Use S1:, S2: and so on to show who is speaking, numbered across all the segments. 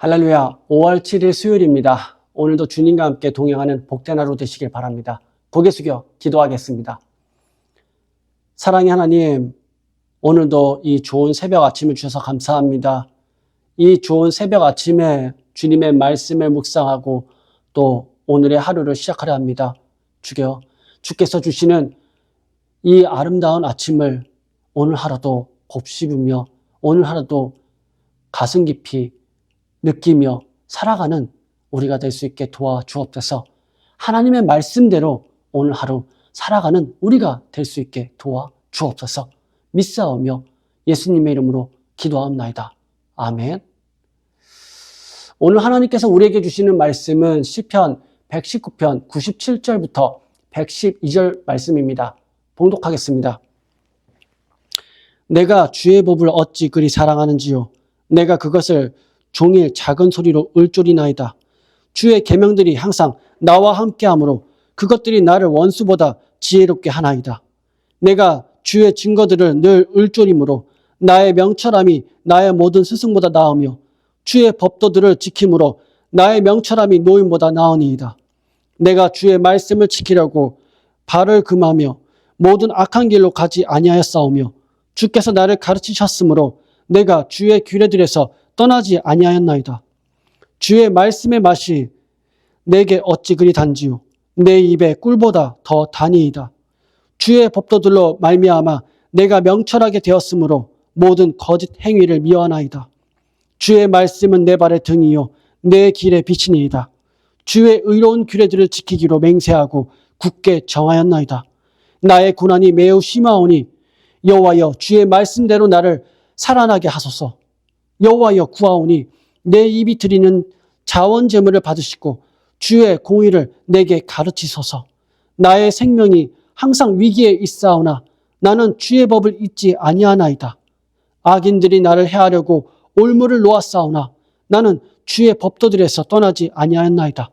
S1: 할렐루야, 5월 7일 수요일입니다. 오늘도 주님과 함께 동행하는 복된 하루 되시길 바랍니다. 고개 숙여 기도하겠습니다. 사랑의 하나님, 오늘도 이 좋은 새벽 아침을 주셔서 감사합니다. 이 좋은 새벽 아침에 주님의 말씀을 묵상하고 또 오늘의 하루를 시작하려 합니다. 주께서 주시는 이 아름다운 아침을 오늘 하루도 곱씹으며 오늘 하루도 가슴 깊이 느끼며 살아가는 우리가 될 수 있게 도와주옵소서. 하나님의 말씀대로 오늘 하루 살아가는 우리가 될 수 있게 도와주옵소서. 믿사오며 예수님의 이름으로 기도하옵나이다. 아멘. 오늘 하나님께서 우리에게 주시는 말씀은 시편 119편 97절부터 112절 말씀입니다. 봉독하겠습니다. 내가 주의 법을 어찌 그리 사랑하는지요. 내가 그것을 종일 작은 소리로 을조리나이다. 주의 계명들이 항상 나와 함께하므로 그것들이 나를 원수보다 지혜롭게 하나이다. 내가 주의 증거들을 늘 을조림으로 나의 명철함이 나의 모든 스승보다 나으며 주의 법도들을 지킴으로 나의 명철함이 노인보다 나으니이다. 내가 주의 말씀을 지키려고 발을 금하며 모든 악한 길로 가지 아니하였사오며 주께서 나를 가르치셨으므로 내가 주의 규례들에서 떠나지 아니하였나이다. 주의 말씀의 맛이 내게 어찌 그리 단지요. 내 입에 꿀보다 더 단이이다. 주의 법도들로 말미암아 내가 명철하게 되었으므로 모든 거짓 행위를 미워하나이다. 주의 말씀은 내 발의 등이요 내 길의 빛이니이다. 주의 의로운 규례들을 지키기로 맹세하고 굳게 정하였나이다. 나의 고난이 매우 심하오니 여호와여 주의 말씀대로 나를 살아나게 하소서. 여호와여 구하오니 내 입이 드리는 자원 제물을 받으시고 주의 공의를 내게 가르치소서. 나의 생명이 항상 위기에 있사오나 나는 주의 법을 잊지 아니하나이다. 악인들이 나를 해하려고 올무를 놓았사오나 나는 주의 법도들에서 떠나지 아니하였나이다.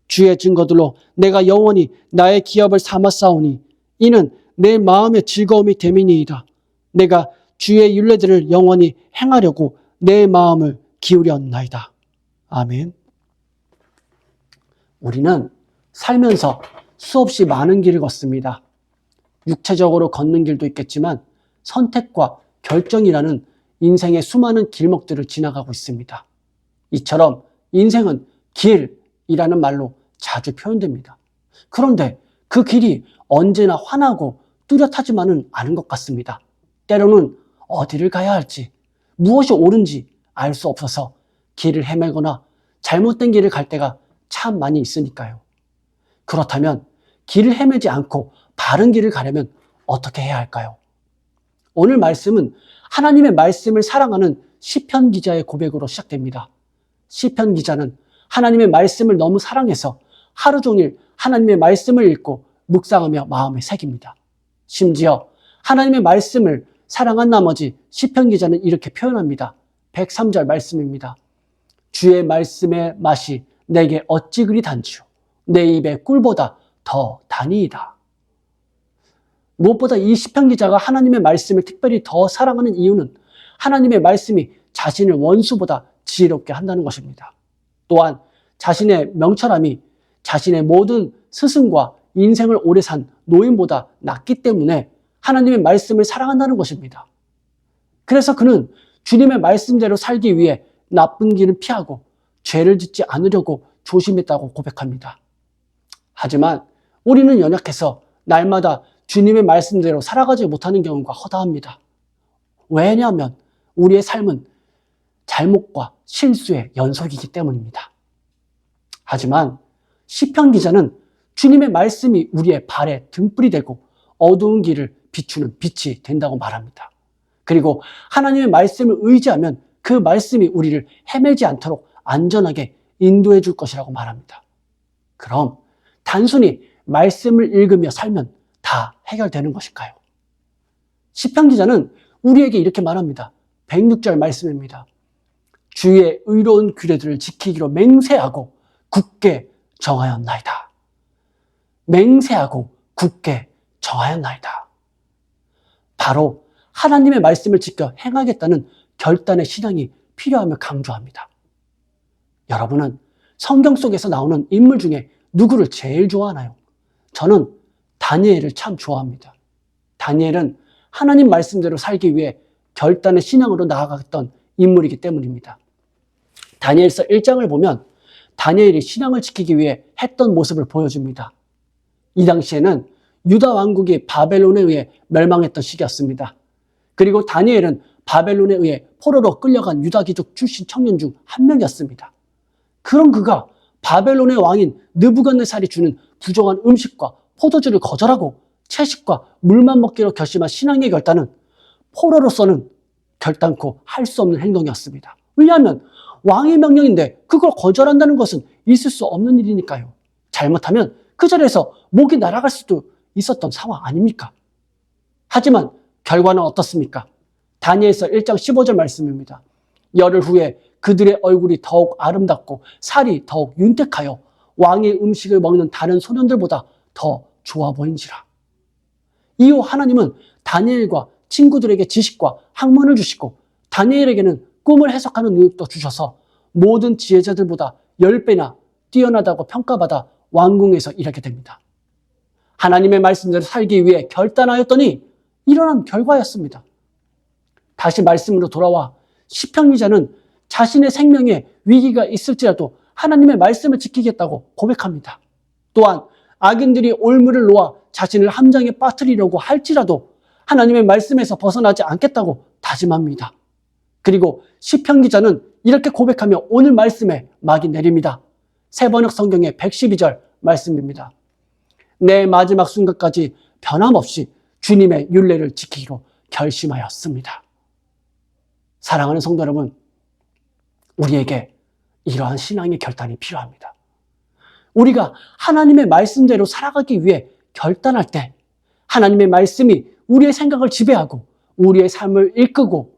S1: 주의 증거들로 내가 영원히 나의 기업을 삼았사오니 이는 내 마음의 즐거움이 됨이니이다. 내가 주의 율례들을 영원히 행하려고 내 마음을 기울였나이다. 아멘. 우리는 살면서 수없이 많은 길을 걷습니다. 육체적으로 걷는 길도 있겠지만 선택과 결정이라는 인생의 수많은 길목들을 지나가고 있습니다. 이처럼 인생은 길이라는 말로 자주 표현됩니다. 그런데 그 길이 언제나 환하고 뚜렷하지만은 않은 것 같습니다. 때로는 어디를 가야 할지, 무엇이 옳은지 알 수 없어서 길을 헤매거나 잘못된 길을 갈 때가 참 많이 있으니까요. 그렇다면 길을 헤매지 않고 바른 길을 가려면 어떻게 해야 할까요? 오늘 말씀은 하나님의 말씀을 사랑하는 시편 기자의 고백으로 시작됩니다. 시편 기자는 하나님의 말씀을 너무 사랑해서 하루 종일 하나님의 말씀을 읽고 묵상하며 마음에 새깁니다. 심지어 하나님의 말씀을 사랑한 나머지 시편 기자는 이렇게 표현합니다. 103절 말씀입니다. 주의 말씀의 맛이 내게 어찌 그리 단지요. 내 입에 꿀보다 더 단이이다. 무엇보다 이 시편 기자가 하나님의 말씀을 특별히 더 사랑하는 이유는 하나님의 말씀이 자신을 원수보다 지혜롭게 한다는 것입니다. 또한 자신의 명철함이 자신의 모든 스승과 인생을 오래 산 노인보다 낫기 때문에 하나님의 말씀을 사랑한다는 것입니다. 그래서 그는 주님의 말씀대로 살기 위해 나쁜 길을 피하고 죄를 짓지 않으려고 조심했다고 고백합니다. 하지만 우리는 연약해서 날마다 주님의 말씀대로 살아가지 못하는 경우가 허다합니다. 왜냐하면 우리의 삶은 잘못과 실수의 연속이기 때문입니다. 하지만 시편 기자는 주님의 말씀이 우리의 발에 등불이 되고 어두운 길을 비추는 빛이 된다고 말합니다. 그리고 하나님의 말씀을 의지하면 그 말씀이 우리를 헤매지 않도록 안전하게 인도해 줄 것이라고 말합니다. 그럼 단순히 말씀을 읽으며 살면 다 해결되는 것일까요? 시편 기자는 우리에게 이렇게 말합니다. 106절 말씀입니다. 주의 의로운 규례들을 지키기로 맹세하고 굳게 정하였나이다. 맹세하고 굳게 정하였나이다. 바로 하나님의 말씀을 지켜 행하겠다는 결단의 신앙이 필요함을 강조합니다. 여러분은 성경 속에서 나오는 인물 중에 누구를 제일 좋아하나요? 저는 다니엘을 참 좋아합니다. 다니엘은 하나님 말씀대로 살기 위해 결단의 신앙으로 나아갔던 인물이기 때문입니다. 다니엘서 1장을 보면 다니엘이 신앙을 지키기 위해 했던 모습을 보여줍니다. 이 당시에는 유다 왕국이 바벨론에 의해 멸망했던 시기였습니다. 그리고 다니엘은 바벨론에 의해 포로로 끌려간 유다 귀족 출신 청년 중 한 명이었습니다. 그런 그가 바벨론의 왕인 느부갓네살이 주는 부정한 음식과 포도주를 거절하고 채식과 물만 먹기로 결심한 신앙의 결단은 포로로서는 결단코 할 수 없는 행동이었습니다. 왜냐하면 왕의 명령인데 그걸 거절한다는 것은 있을 수 없는 일이니까요. 잘못하면 그 자리에서 목이 날아갈 수도 있었던 상황 아닙니까? 하지만 결과는 어떻습니까? 다니엘서 1장 15절 말씀입니다. 열흘 후에 그들의 얼굴이 더욱 아름답고 살이 더욱 윤택하여 왕의 음식을 먹는 다른 소년들보다 더 좋아 보인지라. 이후 하나님은 다니엘과 친구들에게 지식과 학문을 주시고 다니엘에게는 꿈을 해석하는 능력도 주셔서 모든 지혜자들보다 10배나 뛰어나다고 평가받아 왕궁에서 일하게 됩니다. 하나님의 말씀대로 살기 위해 결단하였더니 일어난 결과였습니다. 다시 말씀으로 돌아와 시편 기자는 자신의 생명에 위기가 있을지라도 하나님의 말씀을 지키겠다고 고백합니다. 또한 악인들이 올무를 놓아 자신을 함정에 빠뜨리려고 할지라도 하나님의 말씀에서 벗어나지 않겠다고 다짐합니다. 그리고 시편 기자는 이렇게 고백하며 오늘 말씀에 막이 내립니다. 새번역 성경의 112절 말씀입니다. 내 마지막 순간까지 변함없이 주님의 율례를 지키기로 결심하였습니다. 사랑하는 성도 여러분, 우리에게 이러한 신앙의 결단이 필요합니다. 우리가 하나님의 말씀대로 살아가기 위해 결단할 때 하나님의 말씀이 우리의 생각을 지배하고 우리의 삶을 이끌고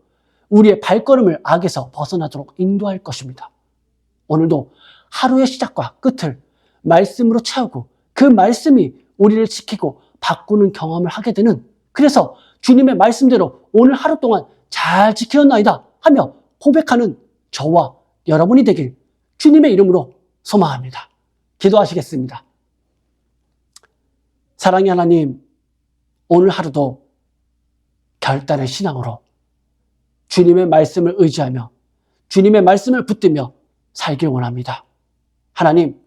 S1: 우리의 발걸음을 악에서 벗어나도록 인도할 것입니다. 오늘도 하루의 시작과 끝을 말씀으로 채우고 그 말씀이 우리를 지키고 바꾸는 경험을 하게 되는, 그래서 주님의 말씀대로 오늘 하루 동안 잘 지켰나이다 하며 고백하는 저와 여러분이 되길 주님의 이름으로 소망합니다. 기도하시겠습니다. 사랑의 하나님, 오늘 하루도 결단의 신앙으로 주님의 말씀을 의지하며 주님의 말씀을 붙들며 살길 원합니다. 하나님,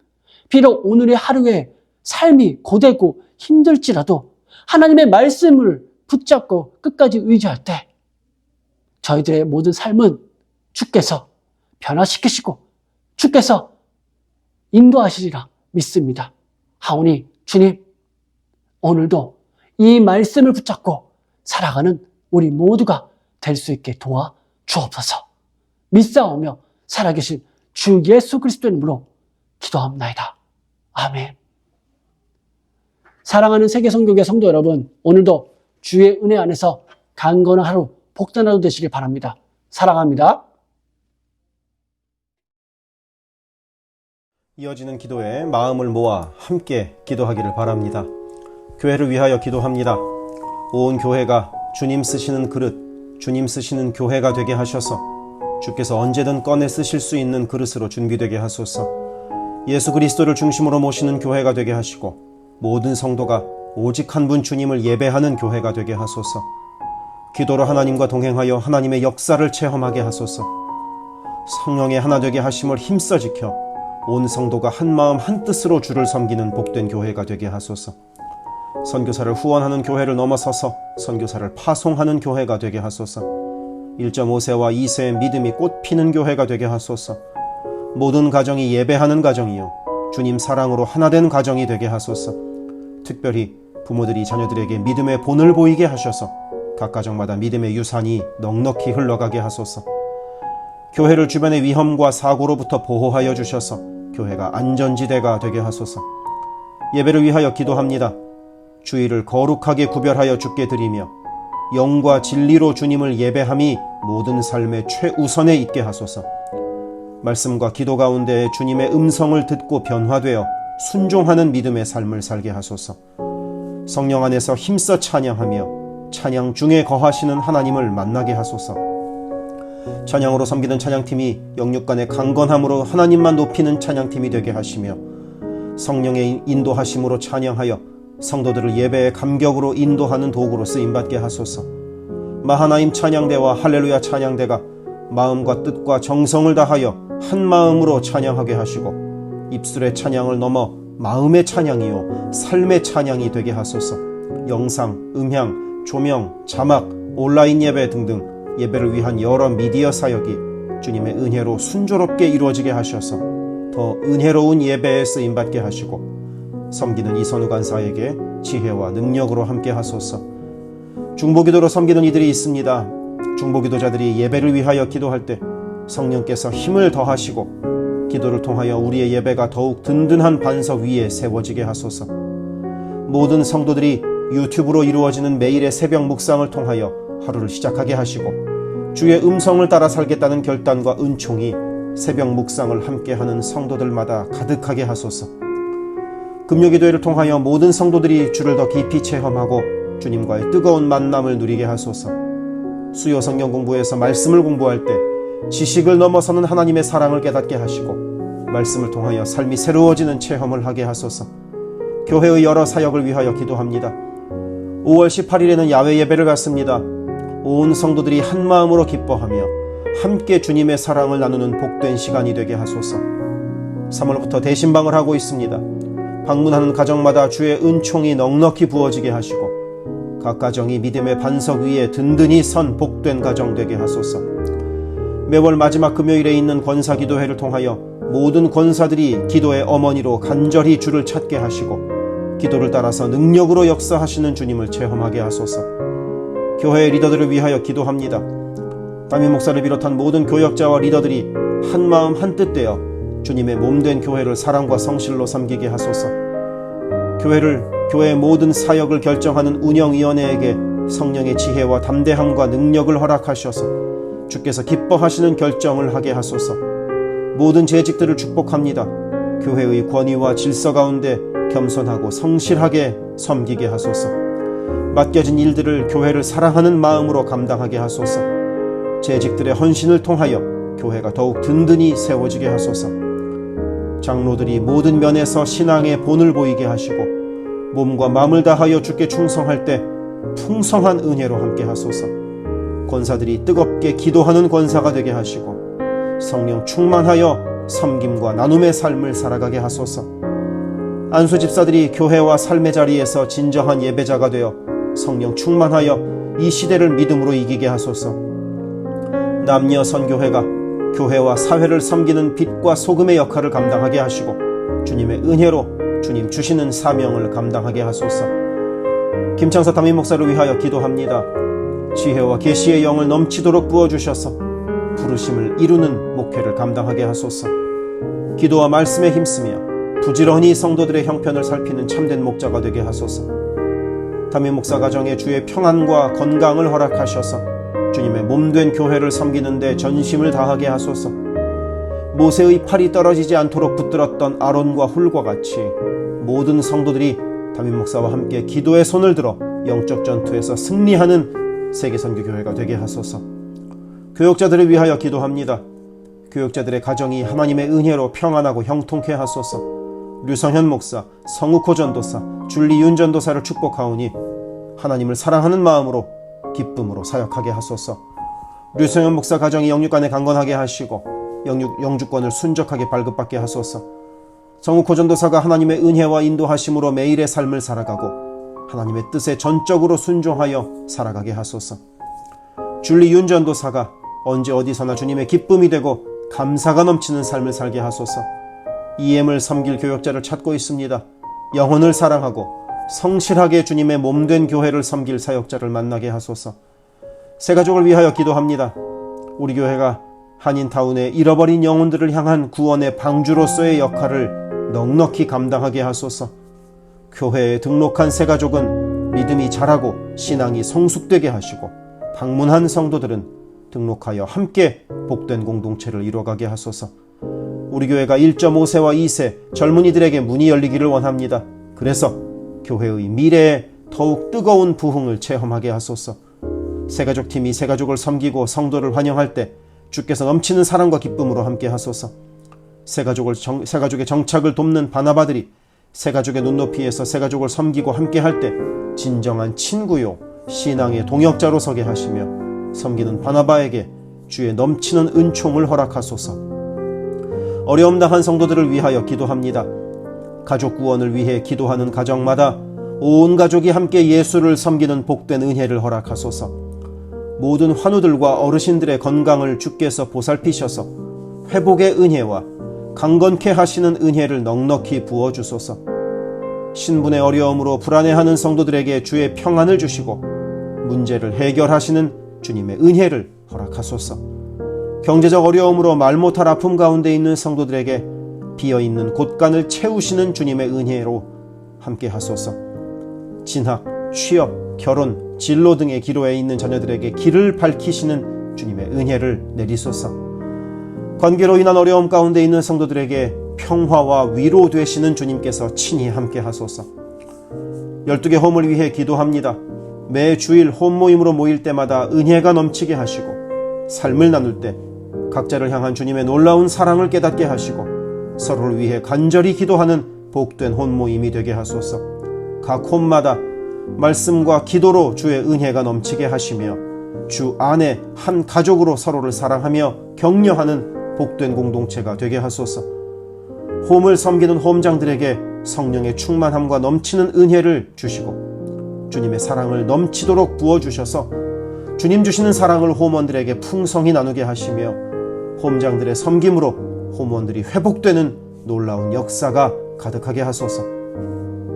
S1: 비록 오늘의 하루에 삶이 고되고 힘들지라도 하나님의 말씀을 붙잡고 끝까지 의지할 때 저희들의 모든 삶은 주께서 변화시키시고 주께서 인도하시리라 믿습니다. 하오니 주님, 오늘도 이 말씀을 붙잡고 살아가는 우리 모두가 될 수 있게 도와 주옵소서. 믿사오며 살아계신 주 예수 그리스도의 이름으로 기도합나이다. 아멘. 사랑하는 세계성교회 성도 여러분, 오늘도 주의 은혜 안에서 강건한 하루, 복된 하루 되시길 바랍니다. 사랑합니다.
S2: 이어지는 기도에 마음을 모아 함께 기도하기를 바랍니다. 교회를 위하여 기도합니다. 온 교회가 주님 쓰시는 그릇, 주님 쓰시는 교회가 되게 하셔서 주께서 언제든 꺼내 쓰실 수 있는 그릇으로 준비되게 하소서. 예수 그리스도를 중심으로 모시는 교회가 되게 하시고 모든 성도가 오직 한 분 주님을 예배하는 교회가 되게 하소서. 기도로 하나님과 동행하여 하나님의 역사를 체험하게 하소서. 성령의 하나 되게 하심을 힘써 지켜 온 성도가 한 마음 한 뜻으로 주를 섬기는 복된 교회가 되게 하소서. 선교사를 후원하는 교회를 넘어서서 선교사를 파송하는 교회가 되게 하소서. 1.5세와 2세의 믿음이 꽃피는 교회가 되게 하소서. 모든 가정이 예배하는 가정이요 주님 사랑으로 하나된 가정이 되게 하소서. 특별히 부모들이 자녀들에게 믿음의 본을 보이게 하셔서 각 가정마다 믿음의 유산이 넉넉히 흘러가게 하소서. 교회를 주변의 위험과 사고로부터 보호하여 주셔서 교회가 안전지대가 되게 하소서. 예배를 위하여 기도합니다. 주일을 거룩하게 구별하여 주께 드리며 영과 진리로 주님을 예배함이 모든 삶의 최우선에 있게 하소서. 말씀과 기도 가운데 주님의 음성을 듣고 변화되어 순종하는 믿음의 삶을 살게 하소서. 성령 안에서 힘써 찬양하며 찬양 중에 거하시는 하나님을 만나게 하소서. 찬양으로 섬기는 찬양팀이 영육간의 강건함으로 하나님만 높이는 찬양팀이 되게 하시며 성령의 인도하심으로 찬양하여 성도들을 예배의 감격으로 인도하는 도구로 쓰임받게 하소서. 마하나임 찬양대와 할렐루야 찬양대가 마음과 뜻과 정성을 다하여 한 마음으로 찬양하게 하시고 입술의 찬양을 넘어 마음의 찬양이요 삶의 찬양이 되게 하소서. 영상, 음향, 조명, 자막, 온라인 예배 등등 예배를 위한 여러 미디어 사역이 주님의 은혜로 순조롭게 이루어지게 하셔서 더 은혜로운 예배에 쓰임받게 하시고 섬기는 이선우 간사에게 지혜와 능력으로 함께 하소서. 중보기도로 섬기는 이들이 있습니다. 중보기도자들이 예배를 위하여 기도할 때 성령께서 힘을 더하시고 기도를 통하여 우리의 예배가 더욱 든든한 반석 위에 세워지게 하소서. 모든 성도들이 유튜브로 이루어지는 매일의 새벽 묵상을 통하여 하루를 시작하게 하시고 주의 음성을 따라 살겠다는 결단과 은총이 새벽 묵상을 함께하는 성도들마다 가득하게 하소서. 금요기도회를 통하여 모든 성도들이 주를 더 깊이 체험하고 주님과의 뜨거운 만남을 누리게 하소서. 수요 성경 공부에서 말씀을 공부할 때 지식을 넘어서는 하나님의 사랑을 깨닫게 하시고 말씀을 통하여 삶이 새로워지는 체험을 하게 하소서. 교회의 여러 사역을 위하여 기도합니다. 5월 18일에는 야외 예배를 갖습니다. 온 성도들이 한 마음으로 기뻐하며 함께 주님의 사랑을 나누는 복된 시간이 되게 하소서. 3월부터 대신방을 하고 있습니다. 방문하는 가정마다 주의 은총이 넉넉히 부어지게 하시고 각 가정이 믿음의 반석 위에 든든히 선 복된 가정 되게 하소서. 매월 마지막 금요일에 있는 권사기도회를 통하여 모든 권사들이 기도의 어머니로 간절히 주를 찾게 하시고 기도를 따라서 능력으로 역사하시는 주님을 체험하게 하소서. 교회의 리더들을 위하여 기도합니다. 담임 목사를 비롯한 모든 교역자와 리더들이 한마음 한뜻 되어 주님의 몸된 교회를 사랑과 성실로 섬기게 하소서. 교회의 모든 사역을 결정하는 운영위원회에게 성령의 지혜와 담대함과 능력을 허락하셔서 주께서 기뻐하시는 결정을 하게 하소서. 모든 재직들을 축복합니다. 교회의 권위와 질서 가운데 겸손하고 성실하게 섬기게 하소서. 맡겨진 일들을 교회를 사랑하는 마음으로 감당하게 하소서. 재직들의 헌신을 통하여 교회가 더욱 든든히 세워지게 하소서. 장로들이 모든 면에서 신앙의 본을 보이게 하시고 몸과 마음을 다하여 주께 충성할 때 풍성한 은혜로 함께 하소서. 권사들이 뜨겁게 기도하는 권사가 되게 하시고 성령 충만하여 섬김과 나눔의 삶을 살아가게 하소서. 안수 집사들이 교회와 삶의 자리에서 진정한 예배자가 되어 성령 충만하여 이 시대를 믿음으로 이기게 하소서. 남녀 선교회가 교회와 사회를 섬기는 빛과 소금의 역할을 감당하게 하시고 주님의 은혜로 주님 주시는 사명을 감당하게 하소서. 김창서 담임 목사를 위하여 기도합니다. 지혜와 계시의 영을 넘치도록 부어주셔서 부르심을 이루는 목회를 감당하게 하소서. 기도와 말씀에 힘쓰며 부지런히 성도들의 형편을 살피는 참된 목자가 되게 하소서. 담임 목사 가정에 주의 평안과 건강을 허락하셔서 주님의 몸된 교회를 섬기는 데 전심을 다하게 하소서. 모세의 팔이 떨어지지 않도록 붙들었던 아론과 훌과 같이 모든 성도들이 담임 목사와 함께 기도의 손을 들어 영적 전투에서 승리하는 세계선교교회가 되게 하소서. 교역자들을 위하여 기도합니다. 교역자들의 가정이 하나님의 은혜로 평안하고 형통케 하소서. 류성현 목사, 성욱호 전도사, 줄리윤 전도사를 축복하오니 하나님을 사랑하는 마음으로 기쁨으로 사역하게 하소서. 류성현 목사 가정이 영육간에 강건하게 하시고 영주권을 순적하게 발급받게 하소서. 성욱호 전도사가 하나님의 은혜와 인도하심으로 매일의 삶을 살아가고 하나님의 뜻에 전적으로 순종하여 살아가게 하소서. 줄리윤 전도사가 언제 어디서나 주님의 기쁨이 되고 감사가 넘치는 삶을 살게 하소서. EM을 섬길 교역자를 찾고 있습니다. 영혼을 사랑하고 성실하게 주님의 몸된 교회를 섬길 사역자를 만나게 하소서. 새가족을 위하여 기도합니다. 우리 교회가 한인타운의 잃어버린 영혼들을 향한 구원의 방주로서의 역할을 넉넉히 감당하게 하소서. 교회에 등록한 새가족은 믿음이 자라고 신앙이 성숙되게 하시고 방문한 성도들은 등록하여 함께 복된 공동체를 이뤄가게 하소서. 우리 교회가 1.5세와 2세 젊은이들에게 문이 열리기를 원합니다. 그래서 교회의 미래에 더욱 뜨거운 부흥을 체험하게 하소서. 새가족팀이 새가족을 섬기고 성도를 환영할 때 주께서 넘치는 사랑과 기쁨으로 함께 하소서. 새 가족의 정착을 돕는 바나바들이 새 가족의 눈높이에서 새 가족을 섬기고 함께 할 때 진정한 친구요 신앙의 동역자로 서게 하시며 섬기는 바나바에게 주의 넘치는 은총을 허락하소서. 어려움 당한 성도들을 위하여 기도합니다. 가족 구원을 위해 기도하는 가정마다 온 가족이 함께 예수를 섬기는 복된 은혜를 허락하소서. 모든 환우들과 어르신들의 건강을 주께서 보살피셔서 회복의 은혜와 강건케 하시는 은혜를 넉넉히 부어주소서. 신분의 어려움으로 불안해하는 성도들에게 주의 평안을 주시고 문제를 해결하시는 주님의 은혜를 허락하소서. 경제적 어려움으로 말 못할 아픔 가운데 있는 성도들에게 비어있는 곳간을 채우시는 주님의 은혜로 함께 하소서. 진학, 취업, 결혼, 진로 등의 기로에 있는 자녀들에게 길을 밝히시는 주님의 은혜를 내리소서. 관계로 인한 어려움 가운데 있는 성도들에게 평화와 위로 되시는 주님께서 친히 함께 하소서. 12개 홈을 위해 기도합니다. 매 주일 홈 모임으로 모일 때마다 은혜가 넘치게 하시고 삶을 나눌 때 각자를 향한 주님의 놀라운 사랑을 깨닫게 하시고 서로를 위해 간절히 기도하는 복된 홈 모임이 되게 하소서. 각 홈마다 말씀과 기도로 주의 은혜가 넘치게 하시며 주 안에 한 가족으로 서로를 사랑하며 격려하는 복된 공동체가 되게 하소서. 홈을 섬기는 홈장들에게 성령의 충만함과 넘치는 은혜를 주시고 주님의 사랑을 넘치도록 부어주셔서 주님 주시는 사랑을 홈원들에게 풍성히 나누게 하시며 홈장들의 섬김으로 홈원들이 회복되는 놀라운 역사가 가득하게 하소서.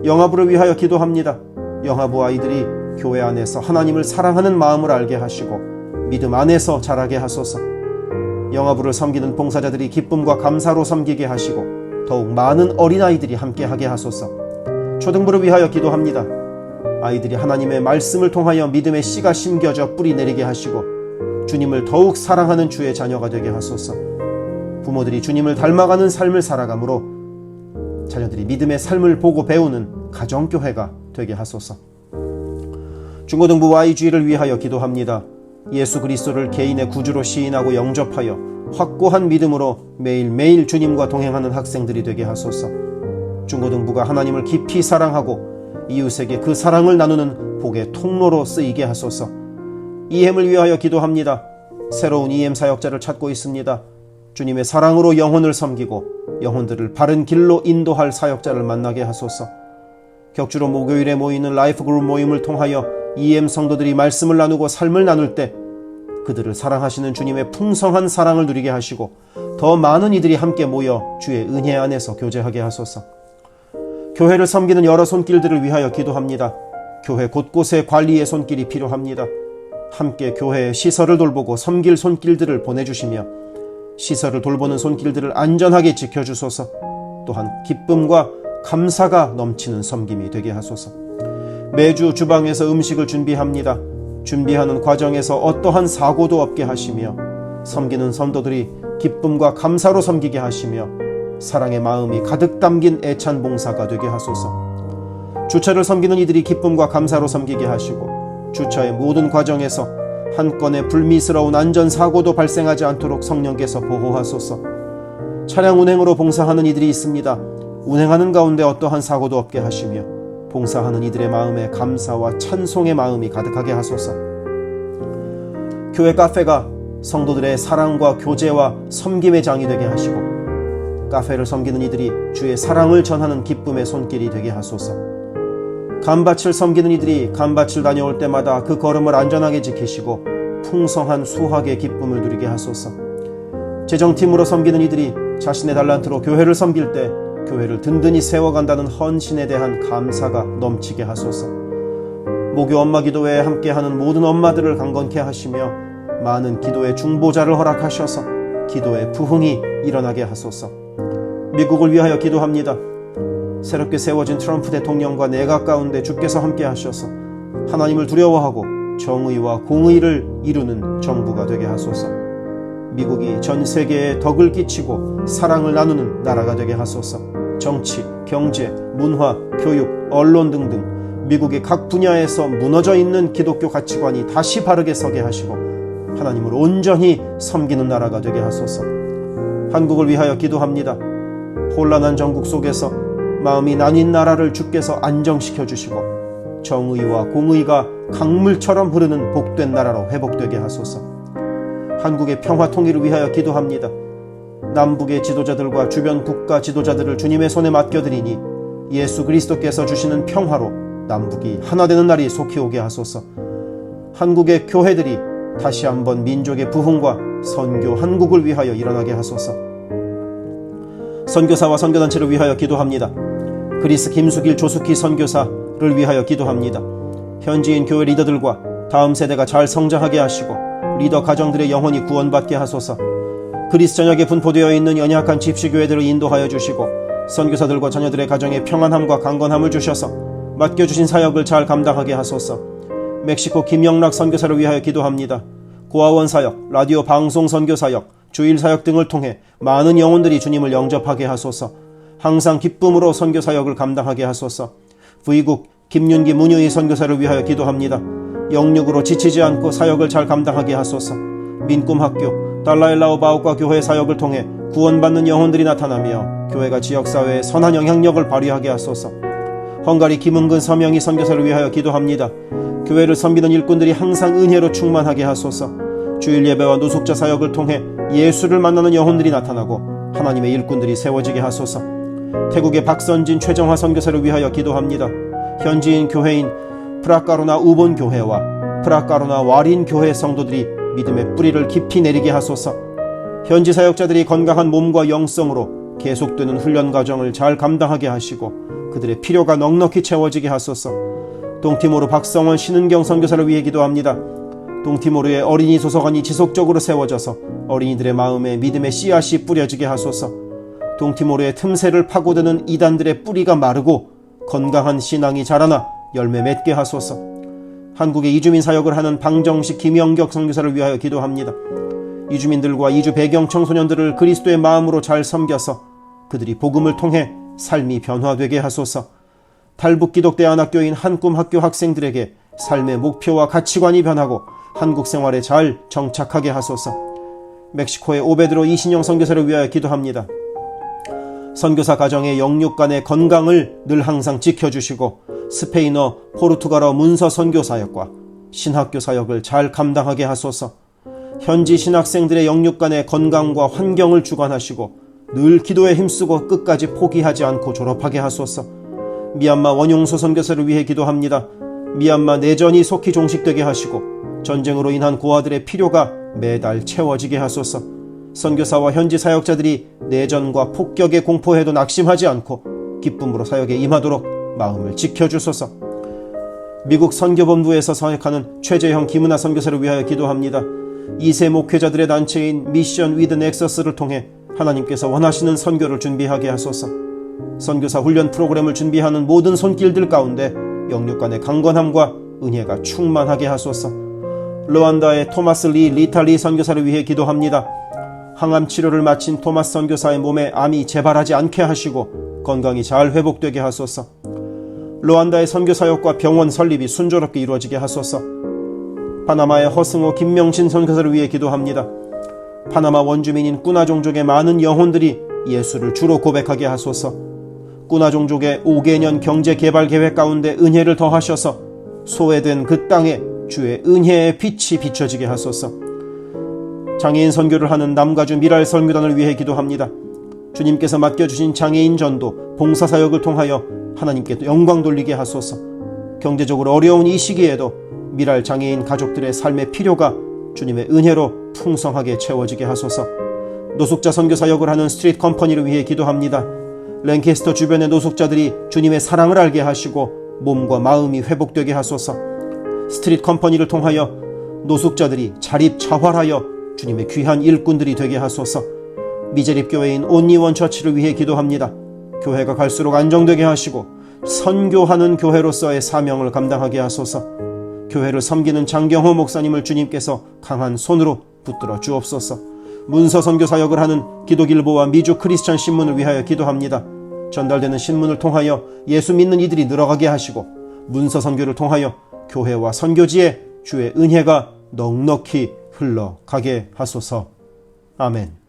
S2: 영아부를 위하여 기도합니다. 영아부 아이들이 교회 안에서 하나님을 사랑하는 마음을 알게 하시고 믿음 안에서 자라게 하소서. 영아부를 섬기는 봉사자들이 기쁨과 감사로 섬기게 하시고 더욱 많은 어린아이들이 함께하게 하소서. 초등부를 위하여 기도합니다. 아이들이 하나님의 말씀을 통하여 믿음의 씨가 심겨져 뿌리 내리게 하시고 주님을 더욱 사랑하는 주의 자녀가 되게 하소서. 부모들이 주님을 닮아가는 삶을 살아가므로 자녀들이 믿음의 삶을 보고 배우는 가정교회가 되게 하소서. 중고등부 YG를 위하여 기도합니다. 예수 그리스도를 개인의 구주로 시인하고 영접하여 확고한 믿음으로 매일매일 주님과 동행하는 학생들이 되게 하소서. 중고등부가 하나님을 깊이 사랑하고 이웃에게 그 사랑을 나누는 복의 통로로 쓰이게 하소서. EM을 위하여 기도합니다. 새로운 EM 사역자를 찾고 있습니다. 주님의 사랑으로 영혼을 섬기고 영혼들을 바른 길로 인도할 사역자를 만나게 하소서. 격주로 목요일에 모이는 라이프 그룹 모임을 통하여 EM 성도들이 말씀을 나누고 삶을 나눌 때 그들을 사랑하시는 주님의 풍성한 사랑을 누리게 하시고 더 많은 이들이 함께 모여 주의 은혜 안에서 교제하게 하소서. 교회를 섬기는 여러 손길들을 위하여 기도합니다. 교회 곳곳에 관리의 손길이 필요합니다. 함께 교회의 시설을 돌보고 섬길 손길들을 보내주시며 시설을 돌보는 손길들을 안전하게 지켜주소서. 또한 기쁨과 감사가 넘치는 섬김이 되게 하소서. 매주 주방에서 음식을 준비합니다. 준비하는 과정에서 어떠한 사고도 없게 하시며 섬기는 성도들이 기쁨과 감사로 섬기게 하시며 사랑의 마음이 가득 담긴 애찬 봉사가 되게 하소서. 주차를 섬기는 이들이 기쁨과 감사로 섬기게 하시고 주차의 모든 과정에서 한 건의 불미스러운 안전사고도 발생하지 않도록 성령께서 보호하소서. 차량 운행으로 봉사하는 이들이 있습니다. 운행하는 가운데 어떠한 사고도 없게 하시며 봉사하는 이들의 마음에 감사와 찬송의 마음이 가득하게 하소서. 교회 카페가 성도들의 사랑과 교제와 섬김의 장이 되게 하시고 카페를 섬기는 이들이 주의 사랑을 전하는 기쁨의 손길이 되게 하소서. 감밭을 섬기는 이들이 감밭을 다녀올 때마다 그 걸음을 안전하게 지키시고 풍성한 수확의 기쁨을 누리게 하소서. 재정팀으로 섬기는 이들이 자신의 달란트로 교회를 섬길 때 교회를 든든히 세워간다는 헌신에 대한 감사가 넘치게 하소서. 목요 엄마 기도회에 함께하는 모든 엄마들을 강건케 하시며 많은 기도의 중보자를 허락하셔서 기도의 부흥이 일어나게 하소서. 미국을 위하여 기도합니다. 새롭게 세워진 트럼프 대통령과 내각 가운데 주께서 함께 하셔서 하나님을 두려워하고 정의와 공의를 이루는 정부가 되게 하소서. 미국이 전 세계에 덕을 끼치고 사랑을 나누는 나라가 되게 하소서. 정치, 경제, 문화, 교육, 언론 등등 미국의 각 분야에서 무너져 있는 기독교 가치관이 다시 바르게 서게 하시고 하나님을 온전히 섬기는 나라가 되게 하소서. 한국을 위하여 기도합니다. 혼란한 전국 속에서 마음이 나뉜 나라를 주께서 안정시켜 주시고 정의와 공의가 강물처럼 흐르는 복된 나라로 회복되게 하소서. 한국의 평화 통일을 위하여 기도합니다. 남북의 지도자들과 주변 국가 지도자들을 주님의 손에 맡겨드리니 예수 그리스도께서 주시는 평화로 남북이 하나 되는 날이 속히 오게 하소서. 한국의 교회들이 다시 한번 민족의 부흥과 선교 한국을 위하여 일어나게 하소서. 선교사와 선교단체를 위하여 기도합니다. 그리스 김수길 조숙희 선교사를 위하여 기도합니다. 현지인 교회 리더들과 다음 세대가 잘 성장하게 하시고 리더 가정들의 영혼이 구원받게 하소서. 그리스 전역에 분포되어 있는 연약한 집시교회들을 인도하여 주시고 선교사들과 자녀들의 가정에 평안함과 강건함을 주셔서 맡겨주신 사역을 잘 감당하게 하소서. 멕시코 김영락 선교사를 위하여 기도합니다. 고아원 사역, 라디오 방송 선교 사역, 주일 사역 등을 통해 많은 영혼들이 주님을 영접하게 하소서. 항상 기쁨으로 선교 사역을 감당하게 하소서. 부이국 김윤기 문유희 선교사를 위하여 기도합니다. 영육으로 지치지 않고 사역을 잘 감당하게 하소서. 민꿈학교, 달라일라오 바오과 교회 사역을 통해 구원받는 영혼들이 나타나며 교회가 지역사회에 선한 영향력을 발휘하게 하소서. 헝가리 김은근 서명희 선교사를 위하여 기도합니다. 교회를 섬기는 일꾼들이 항상 은혜로 충만하게 하소서. 주일 예배와 노숙자 사역을 통해 예수를 만나는 영혼들이 나타나고 하나님의 일꾼들이 세워지게 하소서. 태국의 박선진 최정화 선교사를 위하여 기도합니다. 현지인 교회인 프라카로나 우본 교회와 프라카로나 와린 교회 성도들이 믿음의 뿌리를 깊이 내리게 하소서. 현지 사역자들이 건강한 몸과 영성으로 계속되는 훈련 과정을 잘 감당하게 하시고 그들의 필요가 넉넉히 채워지게 하소서. 동티모르 박성원 신은경 선교사를 위해 기도합니다. 동티모르의 어린이 도서관이 지속적으로 세워져서 어린이들의 마음에 믿음의 씨앗이 뿌려지게 하소서. 동티모르의 틈새를 파고드는 이단들의 뿌리가 마르고 건강한 신앙이 자라나 열매 맺게 하소서. 한국의 이주민 사역을 하는 방정식 김영격 선교사를 위하여 기도합니다. 이주민들과 이주 배경 청소년들을 그리스도의 마음으로 잘 섬겨서 그들이 복음을 통해 삶이 변화되게 하소서. 탈북기독대안학교인 한꿈학교 학생들에게 삶의 목표와 가치관이 변하고 한국 생활에 잘 정착하게 하소서. 멕시코의 오베드로 이신영 선교사를 위하여 기도합니다. 선교사 가정의 영육 간의 건강을 늘 항상 지켜주시고 스페인어, 포르투갈어 문서 선교 사역과 신학교 사역을 잘 감당하게 하소서. 현지 신학생들의 영육 간의 건강과 환경을 주관하시고 늘 기도에 힘쓰고 끝까지 포기하지 않고 졸업하게 하소서. 미얀마 원용수 선교사를 위해 기도합니다. 미얀마 내전이 속히 종식되게 하시고 전쟁으로 인한 고아들의 필요가 매달 채워지게 하소서. 선교사와 현지 사역자들이 내전과 폭격의 공포에도 낙심하지 않고 기쁨으로 사역에 임하도록 마음을 지켜주소서. 미국 선교본부에서 사역하는 최재형 김은하 선교사를 위하여 기도합니다. 2세 목회자들의 단체인 미션 위드 넥서스를 통해 하나님께서 원하시는 선교를 준비하게 하소서. 선교사 훈련 프로그램을 준비하는 모든 손길들 가운데 영육 간의 강건함과 은혜가 충만하게 하소서. 르완다의 토마스 리 리탈리 선교사를 위해 기도합니다. 항암 치료를 마친 토마스 선교사의 몸에 암이 재발하지 않게 하시고 건강이 잘 회복되게 하소서. 르완다의 선교사역과 병원 설립이 순조롭게 이루어지게 하소서. 파나마의 허승호 김명신 선교사를 위해 기도합니다. 파나마 원주민인 꾸나 종족의 많은 영혼들이 예수를 주로 고백하게 하소서. 꾸나 종족의 5개년 경제개발 계획 가운데 은혜를 더하셔서 소외된 그 땅에 주의 은혜의 빛이 비춰지게 하소서. 장애인 선교를 하는 남가주 미랄 선교단을 위해 기도합니다. 주님께서 맡겨주신 장애인 전도, 봉사사역을 통하여 하나님께 영광 돌리게 하소서. 경제적으로 어려운 이 시기에도 미랄 장애인 가족들의 삶의 필요가 주님의 은혜로 풍성하게 채워지게 하소서. 노숙자 선교사역을 하는 스트리트 컴퍼니를 위해 기도합니다. 랭캐스터 주변의 노숙자들이 주님의 사랑을 알게 하시고 몸과 마음이 회복되게 하소서. 스트리트 컴퍼니를 통하여 노숙자들이 자립자활하여 주님의 귀한 일꾼들이 되게 하소서. 미제립교회인 온리원 처치를 위해 기도합니다. 교회가 갈수록 안정되게 하시고 선교하는 교회로서의 사명을 감당하게 하소서. 교회를 섬기는 장경호 목사님을 주님께서 강한 손으로 붙들어 주옵소서. 문서 선교 사역을 하는 기독일보와 미주 크리스천 신문을 위하여 기도합니다. 전달되는 신문을 통하여 예수 믿는 이들이 늘어가게 하시고 문서 선교를 통하여 교회와 선교지에 주의 은혜가 넉넉히 흘러가게 하소서. 아멘.